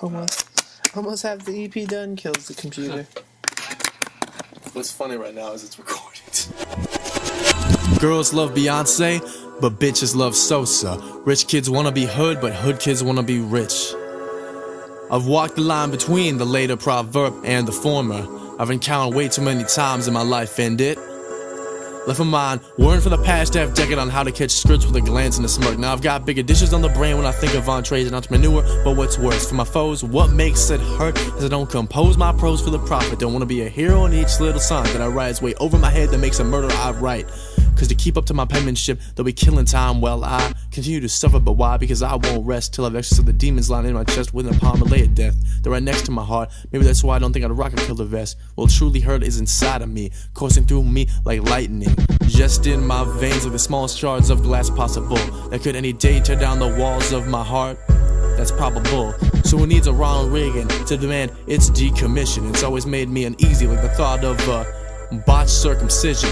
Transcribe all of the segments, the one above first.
Almost have the EP done, kills the computer. What's funny right now is it's recorded. Girls love Beyonce, but bitches love Sosa. Rich kids wanna be hood, but hood kids wanna be rich. I've walked the line between the later proverb and the former. I've encountered way too many times in my life, and it left my mind worrying for the past half decade on how to catch scripts with a glance and a smirk. Now I've got bigger dishes on the brain when I think of entrees and entrepreneur. But what's worse, for my foes, what makes it hurt is I don't compose my prose for the profit. Don't wanna be a hero in each little song that I write is way over my head that makes a murder I write. Cause to keep up to my penmanship, they'll be killing time while I continue to suffer. But why? Because I won't rest till I've exorcised the demons lying in my chest within a palm relay of death. They're right next to my heart. Maybe that's why I don't think I'd rock a killer vest. Well, truly hurt is inside of me, coursing through me like lightning. Just in my veins like the smallest shards of glass possible that could any day tear down the walls of my heart. That's probable. So who needs a Ronald Reagan to demand its decommission? It's always made me uneasy like the thought of botched circumcision.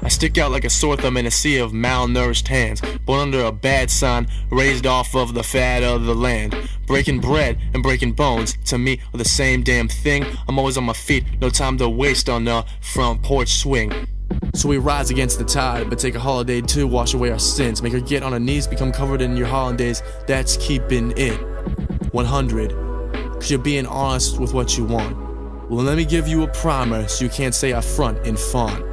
I stick out like a sore thumb in a sea of malnourished hands, born under a bad sign, raised off of the fat of the land. Breaking bread and breaking bones, to me, are the same damn thing. I'm always on my feet, no time to waste on a front porch swing. So we rise against the tide, but take a holiday to wash away our sins. Make her get on her knees, become covered in your hollandaise. That's keeping it 100, cause you're being honest with what you want. Well, let me give you a primer so you can't say I front in font.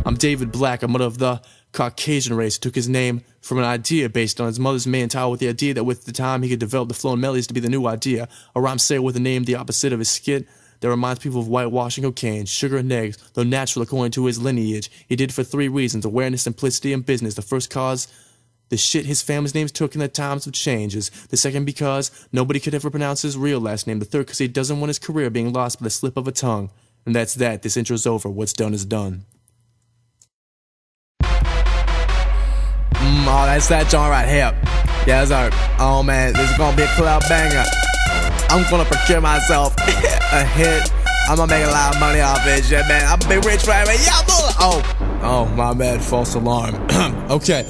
I'm David Black, a mother of the Caucasian race, who took his name from an idea based on his mother's main title, with the idea that with the time he could develop the flow and melodies to be the new idea. A rhyme sayer with a name the opposite of his skit that reminds people of whitewashing cocaine, sugar and eggs, though natural according to his lineage. He did it for 3 reasons: awareness, simplicity, and business. The first cause, the shit his family's names took in the times of changes. The second because nobody could ever pronounce his real last name. The third because he doesn't want his career being lost by the slip of a tongue. And that's that. This intro's over. What's done is done. Oh, that's that joint right here. Yes, sir. Oh, man, this is gonna be a club banger. I'm gonna procure myself a hit. I'm gonna make a lot of money off this shit, man. I'm gonna be rich forever. Yeah, oh, my bad, false alarm. Okay,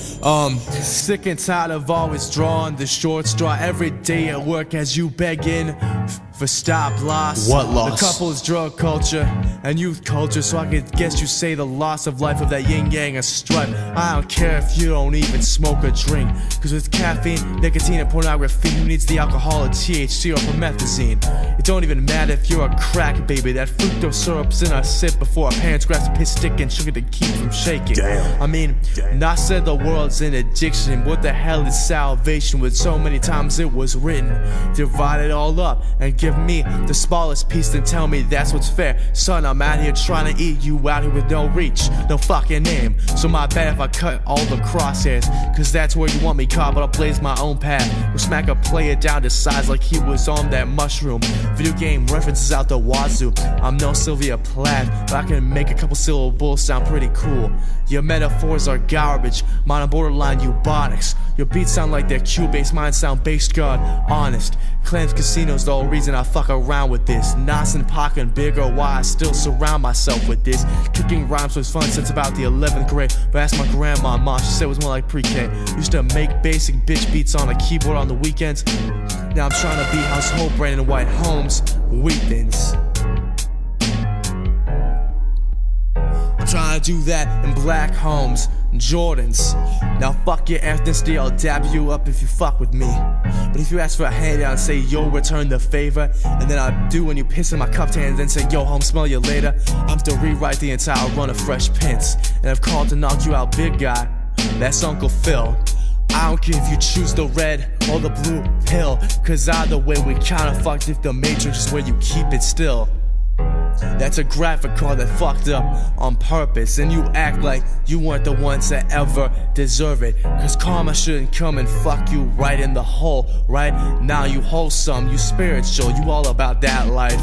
sick and tired of always drawing the short straw every day at work as you begging for stop loss. What loss? The couple's drug culture and youth culture, so I could guess you say the loss of life of that yin-yang and strut. I don't care if you don't even smoke or drink, cause with caffeine, nicotine, and pornography, who needs the alcohol or THC or promethazine? It don't even matter if you're a crack baby, that fructose syrup's in a sip before our parents grasp a piss stick and sugar to keep from shaking. Damn. I mean, not said the world's in addiction. What the hell is salvation? With so many times it was written, divide it all up and give me the smallest piece, then tell me that's what's fair. Son, I'm out here trying to eat you out here with no reach, no fucking aim. So my bad if I cut all the crosshairs, cause that's where you want me caught, but I'll blaze my own path. We'll smack a player down to size like he was on that mushroom. Video game references out the wazoo. I'm no Sylvia Plath, but I can make a couple syllables sound pretty cool. Your metaphors are garbage, mine are borderline eubonics. Your beats sound like they're Q-based, mine sound based God, honest. Clams Casino's the whole reason I fuck around with this. Nas and Pac and Big or why I still surround myself with this. Kicking rhymes was fun since about the 11th grade, but ask my grandma, Ma, she said it was more like pre-K. Used to make basic bitch beats on a keyboard on the weekends. Now I'm trying to be household Brandon White Holmes weekends. I'm trying to do that in black homes, Jordans. Now fuck your ethnicity, I'll dab you up if you fuck with me. But if you ask for a handout and say yo, return the favor, and then I do when you piss in my cupped hand and then say yo, home, smell you later, I'm to rewrite the entire run of Fresh Prince. And I've called to knock you out, big guy. That's Uncle Phil. I don't care if you choose the red or the blue pill, cause either way we kinda fucked if the matrix is where you keep it still. That's a graphic card that fucked up on purpose, and you act like you weren't the ones that ever deserve it, cause karma shouldn't come and fuck you right in the hole. Right now you wholesome, you spiritual, you all about that life.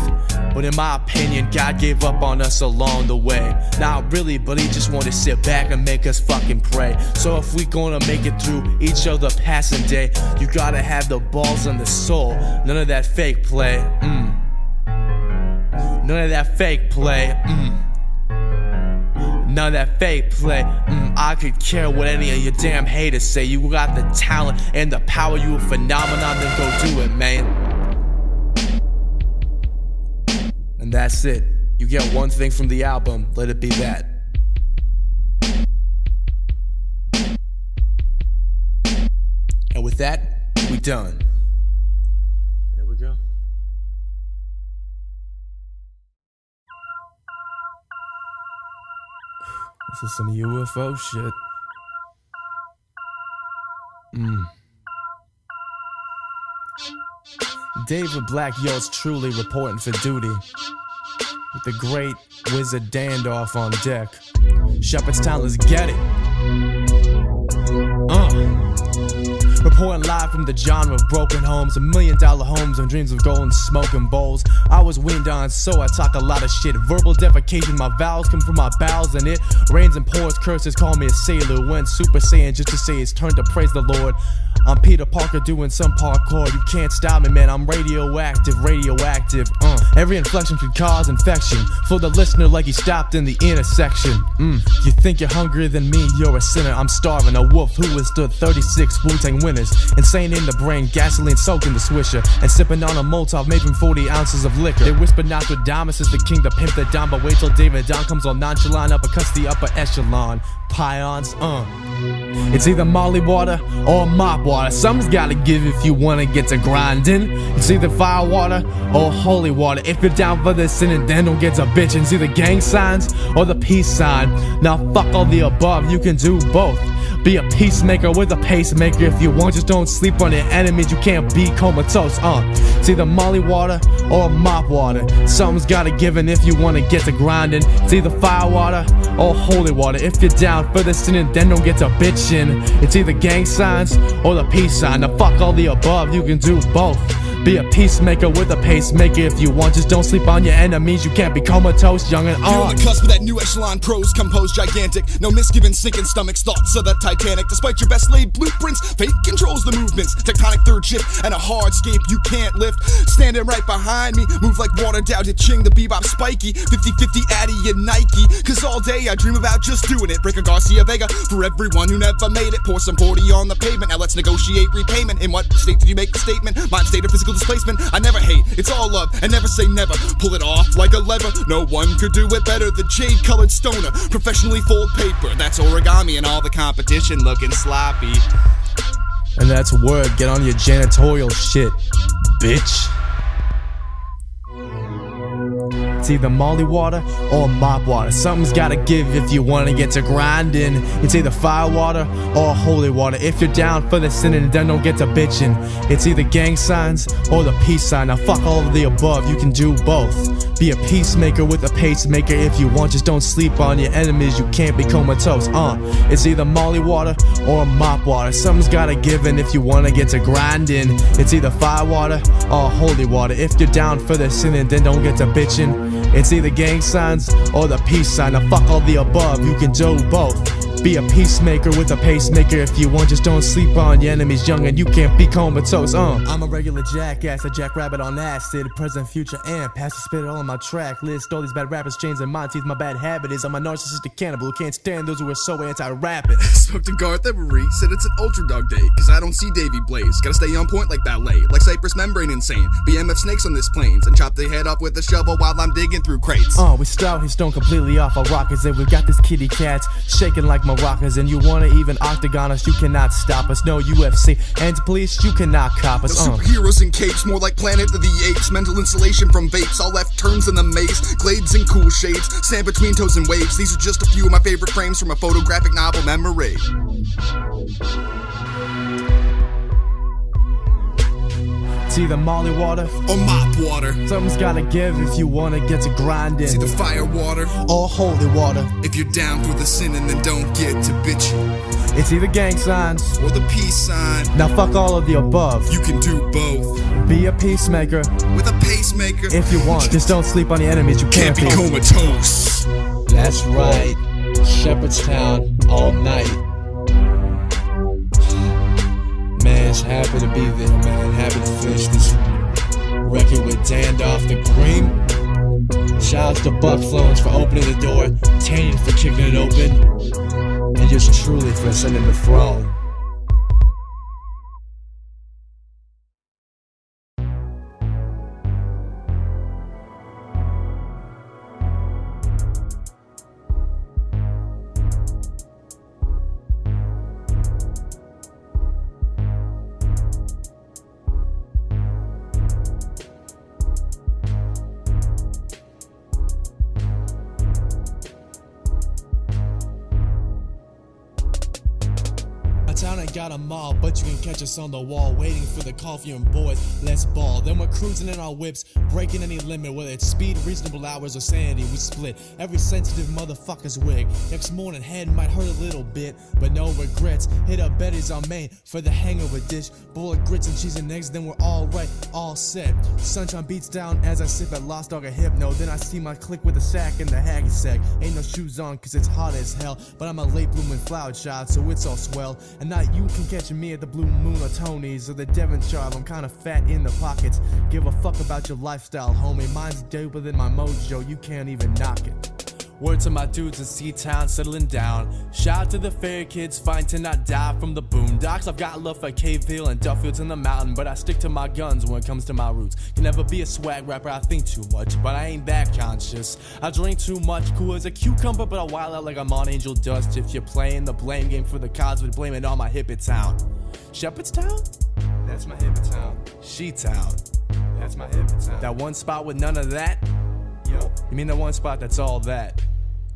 But in my opinion, God gave up on us along the way. Not really, but he just wanted to sit back and make us fucking pray. So if we gonna make it through each other passing day, you gotta have the balls and the soul. None of that fake play, None of that fake play, None of that fake play, I could care what any of your damn haters say. You got the talent and the power, you a phenomenon, then go do it, man. And that's it. You get one thing from the album, let it be that. And with that, we done. There we go. This is some UFO shit. David Black, yours truly reporting for duty. With the great wizard Dandorf on deck. Shepherd's Town, let's get it. Reporting live from the genre of broken homes, $1 million homes and dreams of gold and smoking bowls. I was weaned on, so I talk a lot of shit. Verbal defecation, my vowels come from my bowels, and it rains and pours curses. Call me a sailor, went Super Saiyan just to say it's turn to praise the Lord. I'm Peter Parker doing some parkour. You can't stop me, man. I'm radioactive. Every inflection could cause infection for the listener, like he stopped in the intersection. You think you're hungrier than me? You're a sinner. I'm starving. A wolf who withstood 36 Wu-Tang winners. Insane in the brain, gasoline soaked in the swisher, and sipping on a Molotov made from 40 ounces of liquor. They whisper Nostradamus is the king to pimp the Don, but wait till David Don comes on nonchalant, uppercuts the upper echelon. Pions, It's either Molly water or mop water. Something's gotta give if you wanna get to grinding. It's either fire water or holy water. If you're down for the sin and then don't get to bitching. It's either gang signs or the peace sign. Now fuck all the above, you can do both. Be a peacemaker with a pacemaker if you want. Just don't sleep on your enemies, you can't be comatose. It's either Molly water or mop water. Something's gotta give in if you wanna get to grinding. It's either fire water or holy water. If you're down for the sin and then don't get to bitching. It's either gang signs or the peace sign. Now fuck all the above, you can do both. Be a peacemaker with a pacemaker if you want. Just don't sleep on your enemies, you can't be comatose, young and You're on the cusp of that new echelon prose, composed gigantic. No misgivings, sinking stomachs, thoughts of the Titanic. Despite your best laid blueprints, fate controls the movements. Tectonic third shift and a hardscape you can't lift. Standing right behind me, move like water down to Ching, the bebop spiky. 50-50 Addy and Nike. Cause all day I dream about just doing it. Break a Garcia Vega for everyone who never made it. Pour some 40 on the pavement, now let's negotiate repayment. In what state did you make the statement? Mind state of physical displacement. I never hate, it's all love, and never say never. Pull it off like a lever, no one could do it better. The jade-colored stoner, professionally fold paper. That's origami and all the competition looking sloppy. And that's word, get on your janitorial shit, bitch. It's either Molly water or mop water. Something's gotta give if you wanna get to grinding. It's either fire water or holy water. If you're down for the sin and then don't get to bitching. It's either gang signs or the peace sign. Now fuck all of the above, you can do both. Be a peacemaker with a pacemaker if you want. Just don't sleep on your enemies, you can't be comatose. It's either Molly water or mop water. Something's gotta give in if you wanna get to grinding. It's either fire water or holy water. If you're down for the sin and then don't get to bitching. It's either gang signs or the peace sign. Now fuck all the above, you can do both. Be a peacemaker with a pacemaker if you want. Just don't sleep on your enemies, young, and you can't be comatose. I'm a regular jackass, a jackrabbit on acid. Present, future, and past. I spit it all on my track list. All these bad rappers, chains in my teeth. My bad habit is I'm a narcissistic cannibal who can't stand those who are so anti-rapping. Spoke to Garth Every, said it's an ultra dog day, cause I don't see Davy Blaze. Gotta stay on point like ballet, like Cypress membrane insane. BMF snakes on this plains, and chop their head up with a shovel while I'm digging through crates. We start his stone completely off our rockets, and we've got this kitty cats shaking like maracas. And you wanna even octagon us, you cannot stop us. No UFC and police, you cannot cop us. No superheroes in capes, more like Planet of the Apes. Mental insulation from vapes, all left turns in the maze. Glades and cool shades, stand between toes and waves. These are just a few of my favorite frames from a photographic novel memory. It's either Molly water or mop water. Something's gotta give if you wanna get to grinding. It's either fire water or holy water. If you're down for the sin and then don't get to bitching. It's either gang signs or the peace sign. Now fuck all of the above, you can do both. Be a peacemaker with a pacemaker if you want. Just don't sleep on your enemies, you can't be comatose. That's right, Shepherd's Town all night. Man, it's happy to be there, man. Happy to finish this record with Dandorf the Cream. Shouts to Buck Flones for opening the door, Tanyan for kicking it open, and just truly for ascending the throne. got 'em all, but you can catch us on the wall, waiting for the coffee and boys. Let's ball. Then we're cruising in our whips, breaking any limit, whether it's speed, reasonable hours, or sanity. We split every sensitive motherfucker's wig. Next morning, head might hurt a little bit, but no regrets. Hit up Betty's on main for the hangover dish. Bowl of grits and cheese and eggs, then we're all right, all set. Sunshine beats down as I sip at Lost Dog of Hypno. Then I see my clique with the sack and the haggy sack. Ain't no shoes on cause it's hot as hell, but I'm a late blooming flower child, so it's all swell. And not you can catch me at the Blue Moon or Tony's or the Devonshire. I'm kinda fat in the pockets. Give a fuck about your lifestyle, homie. Mine's doper than my mojo, you can't even knock it. Word to my dudes in C-Town settling down. Shout out to the fair kids fighting to not die from the boondocks. I've got love for Caveville and Duffields in the mountain, but I stick to my guns when it comes to my roots. Can never be a swag rapper, I think too much, but I ain't that conscious. I drink too much, cool as a cucumber, but I wild out like I'm on angel dust. If you're playing the blame game for the cause, we blame it on my Hippie Town. Shepherdstown? That's my Hippie Town. She-Town? That's my Hippie Town. That one spot with none of that? Yo. You mean the one spot that's all that?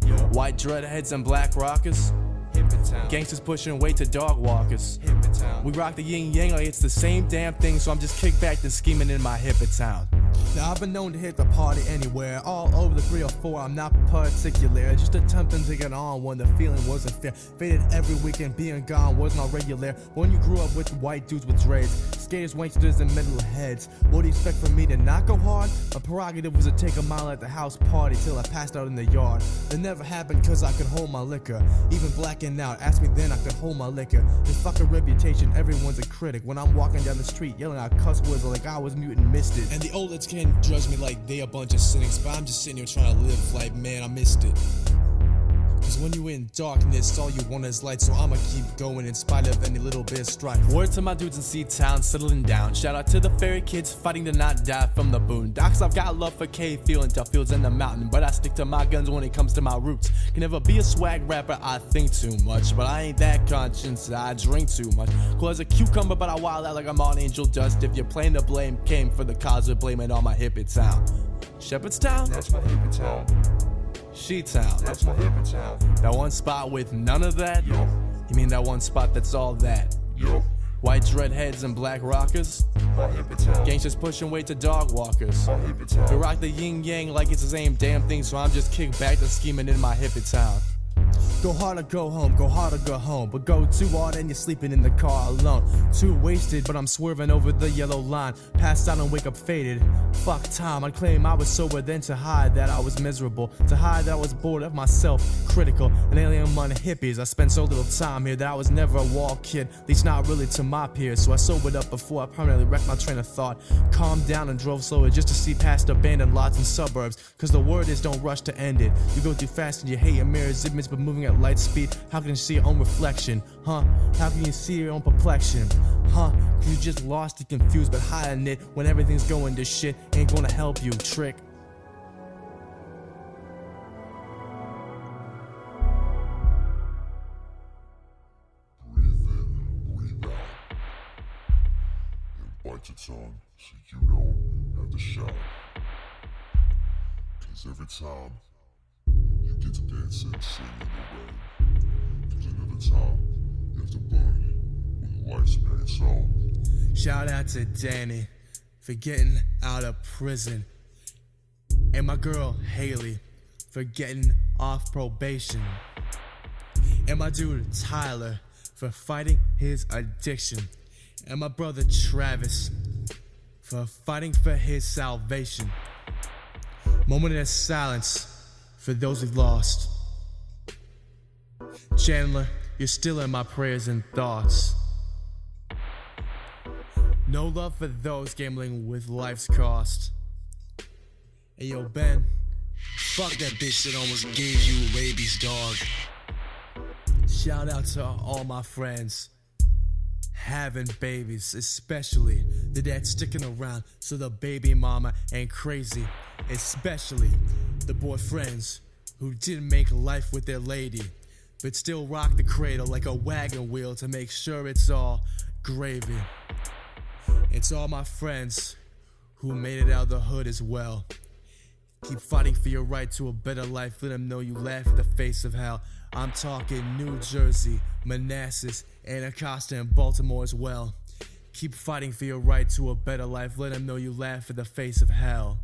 Yo. White dreadheads and black rockers? Hippie Town. Gangsters pushing weight to dog walkers. Hippie Town. We rock the yin yang like it's the same damn thing, so I'm just kicked back and scheming in my Hippie Town. Now I've been known to hit the party anywhere, all over the 3 or 4, I'm not particular. Just attempting to get on when the feeling wasn't fair. Faded every weekend, being gone wasn't all regular. When you grew up with white dudes with dreads, skaters, wanksters, and metal heads, what do you expect from me to not go hard? My prerogative was to take a mile at the house party till I passed out in the yard. It never happened cause I could hold my liquor. Even blacking out, ask me then I could hold my liquor. And fuck a reputation, everyone's a critic. When I'm walking down the street yelling out cuss words like I was mute and missed it. And the old kids can judge me like they a bunch of cynics, but I'm just sitting here trying to live like, man, I missed it. Cause when you in darkness, all you want is light, so I'ma keep going in spite of any little bit of strife. Word to my dudes in C-Town settling down. Shout out to the fairy kids fighting to not die from the boondocks. I've got love for Caveville and Duffields in the mountain, but I stick to my guns when it comes to my roots. Can never be a swag rapper, I think too much, but I ain't that conscious, I drink too much. Cool as a cucumber, but I wild out like I'm on angel dust. If you're playing the blame game for the cause, we blame it on my Hippie Town. Shepherdstown? That's my Hippie Town. She-Town. That's my Hippie Town. That one spot with none of that? Yo. You mean that one spot that's all that? Yo. White dreadheads and black rockers? My Hippie Town. Gangsters pushing weight to dog walkers? My Hippie Town. We rock the yin yang like it's the same damn thing, so I'm just kicked back to scheming in my Hippie Town. Go hard or go home, go hard or go home, but go too hard and you're sleeping in the car alone. Too wasted, but I'm swerving over the yellow line. Passed out and wake up faded. Fuck time, I'd claim I was sober then to hide that I was miserable. To hide that I was bored of myself, critical. An alien among hippies, I spent so little time here that I was never a wall kid. At least not really to my peers, so I sobered up before I permanently wrecked my train of thought. Calmed down and drove slower just to see past abandoned lots and suburbs. Cause the word is don't rush to end it. You go too fast and you hate your mirror's image, but moving at light speed, how can you see your own reflection? Huh? How can you see your own perplexion? Huh? Cause you just lost and confused, but hiding it when everything's going to shit ain't gonna help you, trick. Breathe in, breathe out. And bite your tongue so you don't have to shout. Cause every time you get to dance and sing in the rain, there's another time you have to burn with life's pain song. Shout out to Danny for getting out of prison, and my girl Haley for getting off probation, and my dude Tyler for fighting his addiction, and my brother Travis for fighting for his salvation. Moment of silence for those we've lost. Chandler, you're still in my prayers and thoughts. No love for those gambling with life's cost. Hey yo, Ben, fuck that bitch that almost gave you rabies, dog. Shout out to all my friends having babies, especially the dad sticking around so the baby mama ain't crazy. Especially the boyfriends who didn't make life with their lady, but still rock the cradle like a wagon wheel to make sure it's all gravy. It's all my friends who made it out of the hood as well. Keep fighting for your right to a better life. Let them know you laugh at the face of hell. I'm talking New Jersey, Manassas, Anacostia, and Baltimore as well. Keep fighting for your right to a better life. Let them know you laugh in the face of hell.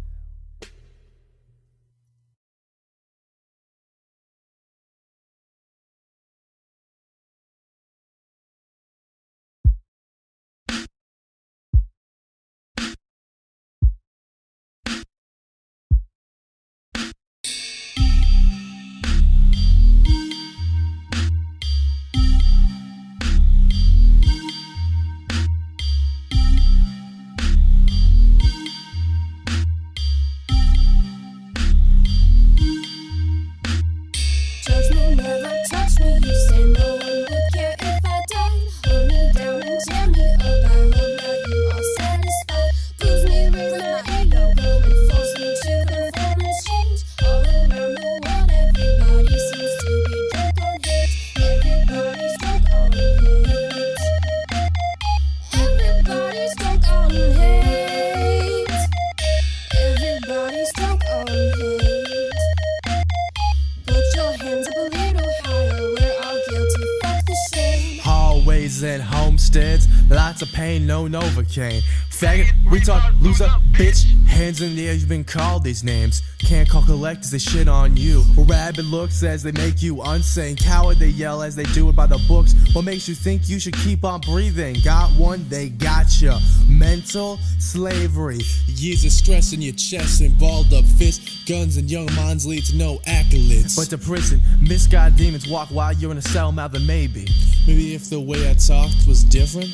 And homesteads, lots of pain, no Novocaine. Faggot, retard, loser, bitch. Hands in the air, you've been called these names. Can't call collectors, they shit on you. Rabbit looks as they make you unsane. Coward, they yell as they do it by the books. What makes you think you should keep on breathing? Got one, they got ya. Mental slavery. Years of stress in your chest and balled up fists. Guns and young minds lead to no accolades. But to prison, misguided demons walk while you're in a cell mouth, and maybe if the way I talked was different,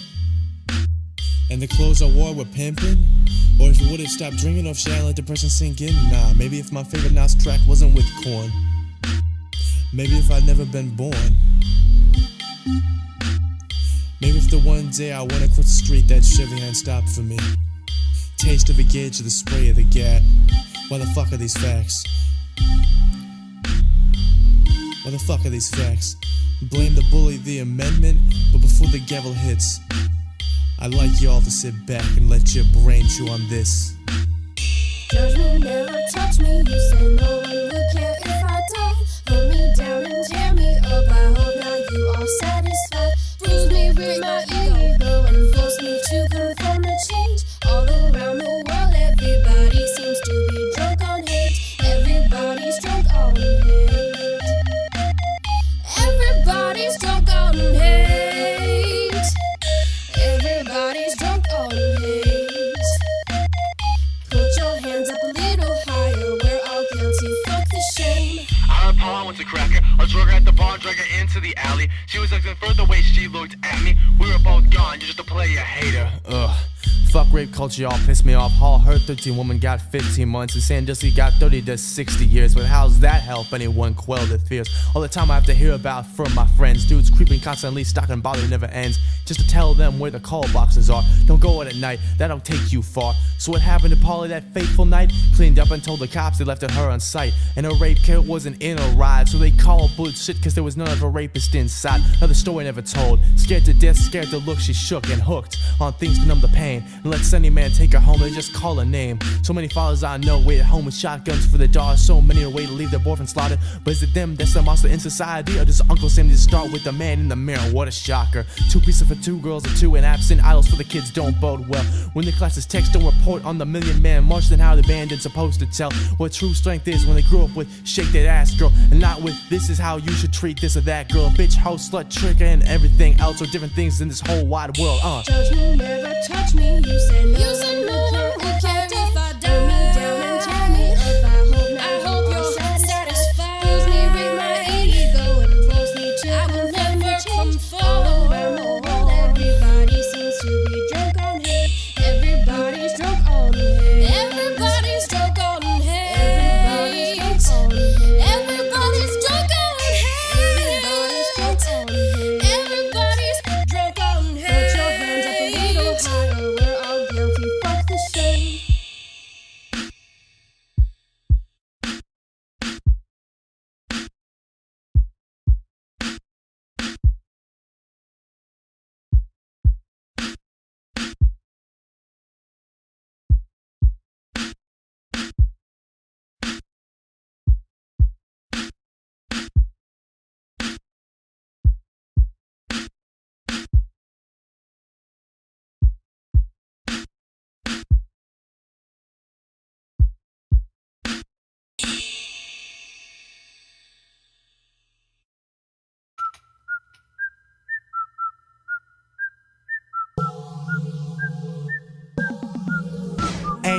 and the clothes I wore were pimping, or if you would've stopped drinking off shit and let depression sink in. Nah, maybe if my favorite Nas track wasn't with Korn. Maybe if I'd never been born. Maybe if the one day I went across the street that Chevy hand stopped for me. Taste of a gauge of the spray of the gat. Why the fuck are these facts? Why the fuck are these facts? Blame the bully, the amendment, but before the gavel hits, I'd like y'all to sit back and let your brain chew on this. Judgment never touch me, you say no one would care if I die. Hold me down and tear me up, I hope now you are satisfied. Bruise me with my ego and force me to conform to change. All around the world everybody seems to be drunk on hate. Everybody's drunk on hate. Everybody's drunk on hate. Everybody's drunk on hate. Put your hands up a little higher, we're all guilty, fuck the shame. I and Paul went to Cracker, I drug her at the bar, drag her into the alley. She was looking for the way she looked at me. We were both gone, you're just a player hater. Ugh. Fuck rape culture, y'all piss me off. Hall her 13 woman got 15 months, and Sandusky got 30 to 60 years. But how's that help anyone quell their fears? All the time I have to hear about from my friends. Dudes creeping constantly, stalking bother never ends. Just to tell them where the call boxes are. Don't go out at night, that'll take you far. So what happened to Polly that fateful night? Cleaned up and told the cops they left her on sight. And her rape kit wasn't in a ride, so they called bullshit cause there was none of a rapist inside. Another story never told. Scared to death, scared to look, she shook and hooked on things to numb the pain. And let any man take her home, they just call her name. So many fathers I know wait at home with shotguns for their daughters. So many are waiting to leave their boyfriend slaughtered. But is it them that's the monster in society, or does Uncle Sam need to start with the man in the mirror? What a shocker. 2 pieces for 2 girls or 2, and absent idols for the kids don't bode well. When the classes text, don't report on the million man march, then how the bandit's supposed to tell what true strength is when they grew up with shake that ass girl, and not with this is how you should treat this or that girl. Bitch, hoe, slut, tricker, and everything else, or different things in this whole wide world. Judge me, never touch me, you say no one would care if I die. Hold me down and tear me up, I hope you're satisfied. Bruise me with my ego and force me to I will never conform. All around the world everybody seems to be drunk on hate. Everybody's drunk on hate. Everybody's drunk on hate. Everybody's drunk on hate. Everybody's drunk on hate. Everybody's drunk on hate. Put your hands up a little higher, we're all guilty.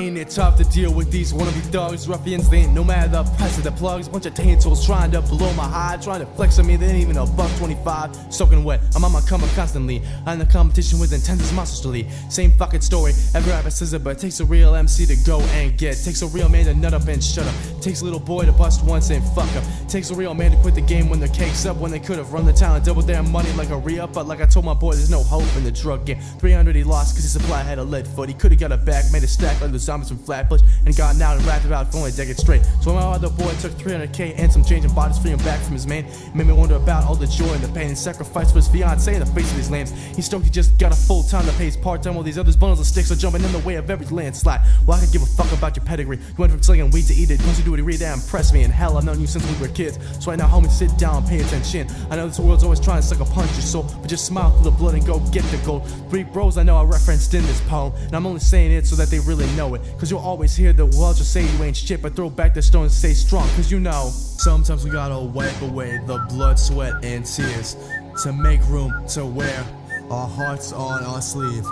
Ain't it tough to deal with these wannabe thugs? Ruffians, they ain't no matter the price of the plugs. Bunch of taintles trying to blow my high, trying to flex on me, they ain't even a $1.25. Soaking wet, I'm on my comer constantly. I'm in the competition with intense as monstrosly. Same fucking story, every rapper says it, but it takes a real MC to go and get. Takes a real man to nut up and shut up. Takes a little boy to bust once and fuck up. Takes a real man to quit the game when their cake's up, when they could have run the town and doubled their money like a re-up. But like I told my boy, there's no hope in the drug game. 300 he lost cause his supply had a lead foot. He could've got it back, made a stack like the zombies from Flatbush, and gotten out and rapped about it for only a decade straight. So my other boy took 300k and some change and bought his freedom back from his man. It made me wonder about all the joy and the pain and sacrifice for his fiancé in the face of these lambs. He's stoked he just got a full time to pay his part time while these others bundles of sticks are jumping in the way of every landslide. Well, I could give a fuck about your pedigree. You went from slinging weed to eat it. Once you do what you read, that impressed me. And hell, I've known you since we were kids. So right now, homie, sit down and pay attention. I know this world's always trying to suck a punch your soul, but just smile through the blood and go get the gold. 3 bros I know I referenced in this poem, and I'm only saying it so that they really know it. Cause you'll always hear the world just say you ain't shit, but throw back the stone and stay strong. Cause you know, sometimes we gotta wipe away the blood, sweat, and tears to make room to wear our hearts on our sleeve.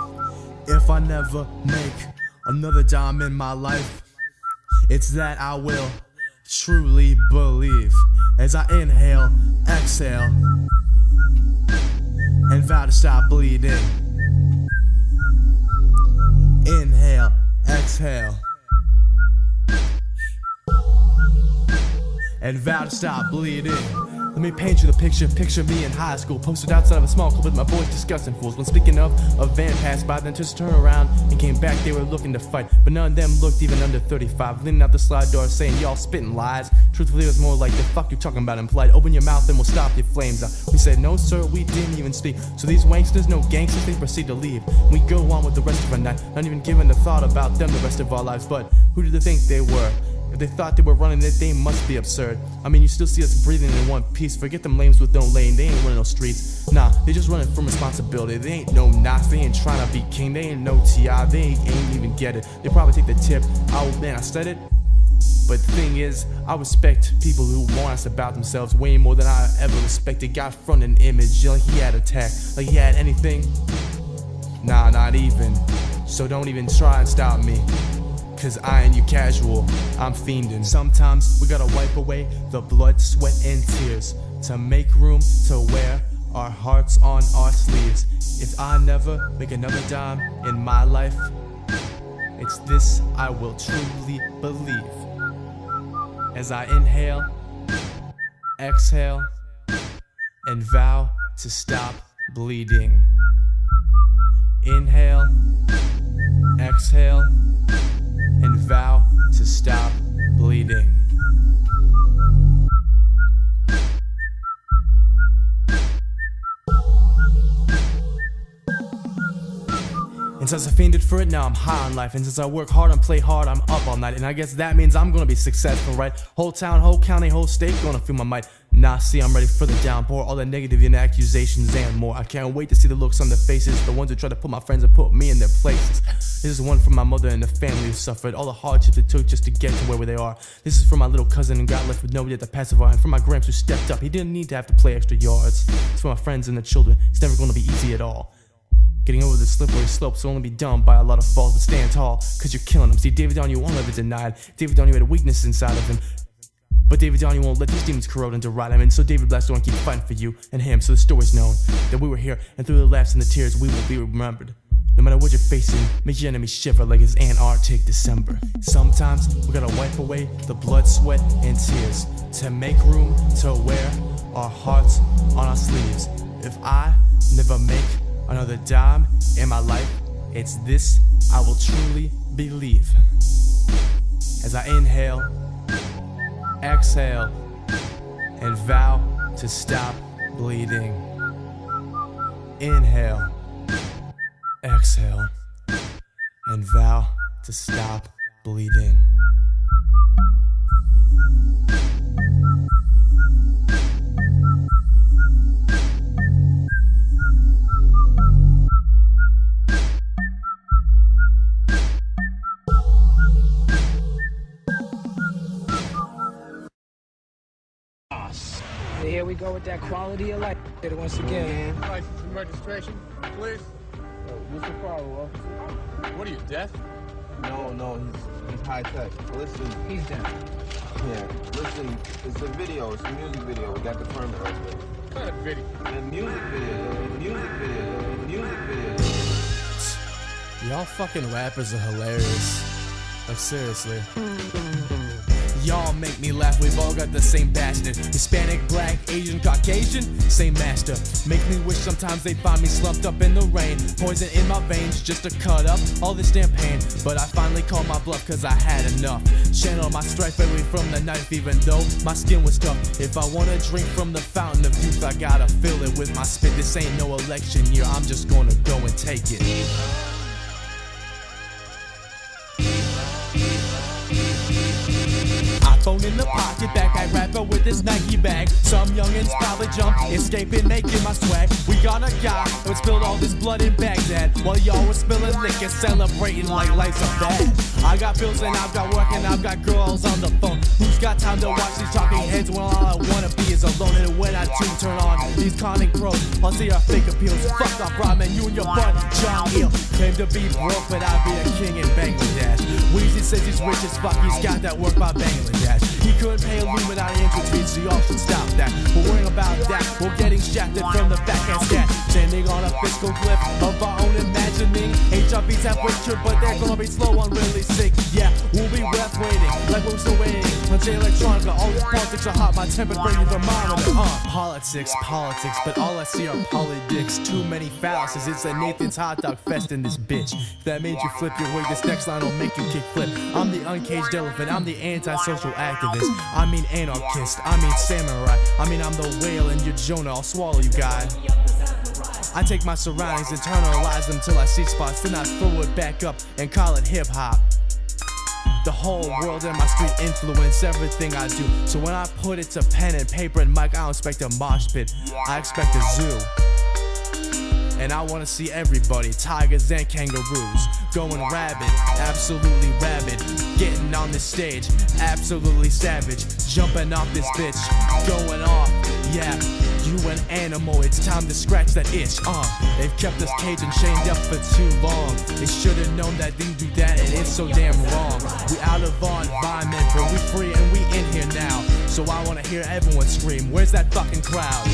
If I never make another dime in my life, it's that I will truly believe. As I inhale, exhale, and vow to stop bleeding. Inhale, exhale, and vow to stop bleeding. Let me paint you the picture. Picture me in high school, posted outside of a small club with my boys discussing fools. When speaking of, a van passed by, then just turned around and came back. They were looking to fight, but none of them looked even under 35. Leaning out the slide door saying, y'all spitting lies. Truthfully, it was more like, the fuck you talking about, implied. Open your mouth and we'll stop your flames out. We said, no sir, we didn't even speak. So these wanksters, no gangsters, they proceed to leave. We go on with the rest of our night, not even giving a thought about them the rest of our lives. But who did they think they were? If they thought they were running it, they must be absurd. I mean, you still see us breathing in one piece. Forget them lames with no lane, they ain't running no streets. Nah, they just running from responsibility. They ain't no knots, they ain't trying to be king. They ain't no T.I., they ain't even get it. They probably take the tip. Oh man, I said it. But the thing is, I respect people who want us about themselves way more than I ever respected. Got front an image like he had a tech, like he had anything. Nah, not even. So don't even try and stop me. Cause I ain't you casual, I'm fiending. Sometimes we gotta wipe away the blood, sweat, and tears to make room to wear our hearts on our sleeves. If I never make another dime in my life, it's this I will truly believe. As I inhale, exhale, and vow to stop bleeding. Inhale, exhale, and vow to stop bleeding. And since I fiended for it, now I'm high on life. And since I work hard and play hard, I'm up all night. And I guess that means I'm gonna be successful, right? Whole town, whole county, whole state gonna feel my might. Nah, see, I'm ready for the downpour, all the negative and accusations and more. I can't wait to see the looks on their faces, the ones who try to put my friends and put me in their places. This is one from my mother and the family who suffered all the hardships it took just to get to where they are. This is for my little cousin who got left with nobody at the pacify, and for my gramps who stepped up. He didn't need to have to play extra yards. It's for my friends and the children. It's never gonna be easy at all. Getting over the slippery slopes will only be done by a lot of falls, but stand tall, cause you're killing them. See, David Downey won't ever denied. David Downey had a weakness inside of him, but David Downey won't let these demons corrode and deride him. And so David Black's gonna keep fighting for you and him, so the story's known that we were here, and through the laughs and the tears we will be remembered. No matter what you're facing, make your enemy shiver like it's Antarctic December. Sometimes we gotta wipe away the blood, sweat, and tears to make room to wear our hearts on our sleeves. If I never make another dime in my life, it's this I will truly believe. As I inhale, exhale, and vow to stop bleeding. Inhale, exhale, and vow to stop bleeding. Here we go with that quality of life once again. License and registration, please. What's the problem, officer? What are you, deaf? No, he's high tech. Listen. He's down. Yeah, listen, it's a video, it's a music video. We got the permit right there. What kind of video? The music video. Y'all fucking rappers are hilarious. Like, seriously. Y'all make me laugh, we've all got the same bastard. Hispanic, black, Asian, Caucasian, same master. Make me wish sometimes they find me slumped up in the rain. Poison in my veins just to cut up all this damn pain. But I finally called my bluff cause I had enough. Channel my strife away from the knife even though my skin was tough. If I wanna drink from the fountain of youth, I gotta fill it with my spit. This ain't no election year, I'm just gonna go and take it. Phone in the pocket, backpack rapper with his Nike bag. Some youngins probably jump, escaping, making my swag. We got a guy who spilled all this blood in Baghdad, while y'all was spilling liquor, celebrating like life's a fad. I got bills and I've got work and I've got girls on the phone. Who's got time to watch these talking heads when all I wanna be is alone? And when I do turn on these conning pros, I'll see our fake appeals. Fuck off, Rodman, you and your bud, John Eel. Claim to be broke, but I'll be a king in Bangladesh. Weezy says he's rich as fuck, he's got that work by Bangladesh. He couldn't pay Illuminati entry fees, so y'all should stop that. We're worrying about that, we're getting shafted from the back and scat. Standing on a fiscal cliff of our own imagining. HRV's halfway cured, but they're gonna be slow on really sick. Yeah, we'll be left waiting, like we're still waiting. On J Electronica, all these politics are hot, my temper bringing the thermometer. Politics, but all I see are Polydix. Too many fallacies, it's a Nathan's hot dog fest in this bitch. If that made you flip your wig, this next line will make you kick flip. I'm the uncaged elephant, I'm the antisocial activist. I mean anarchist, I mean samurai. I mean I'm the whale and you're Jonah, I'll swallow you, guy. I take my surroundings, internalize them till I see spots, then I throw it back up and call it hip-hop. The whole world and my street influence everything I do. So when I put it to pen and paper and mic, I don't expect a mosh pit, I expect a zoo. And I wanna see everybody, tigers and kangaroos, going rabid, absolutely rabid. Getting on this stage, absolutely savage. Jumping off this bitch, going off, yeah. You an animal, it's time to scratch that itch, They've kept us caged and chained up for too long. They should've known that they do that and it's so damn wrong. We out of our environment, but we free and we in here now. So I wanna hear everyone scream, where's that fucking crowd?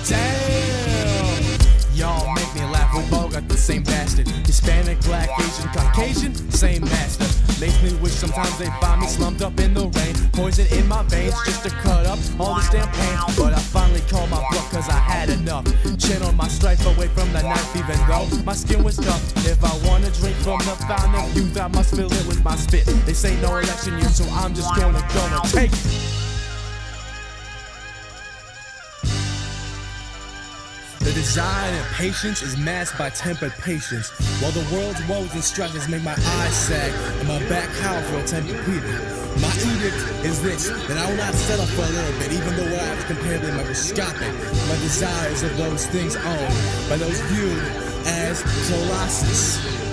Damn! Y'all make me laugh, we've all got the same bastard. Hispanic, black, Asian, Caucasian, same master. Makes me wish sometimes they find me slumped up in the rain. Poison in my veins just to cut up all this damn pain. But I finally called my bluff cause I had enough. Channel my strife away from the knife even though my skin was tough. If I wanna drink from the fountain of youth, I must fill it with my spit. They say no election year, so I'm just gonna go and take it. The desire and patience is masked by tempered patience, while the world's woes and struggles make my eyes sag and my back howl for a Tempur-Pedic. My edict is this, that I will not settle for a little bit, even though what I have comparatively microscopic. My desires of those things owned by those viewed as Colossus.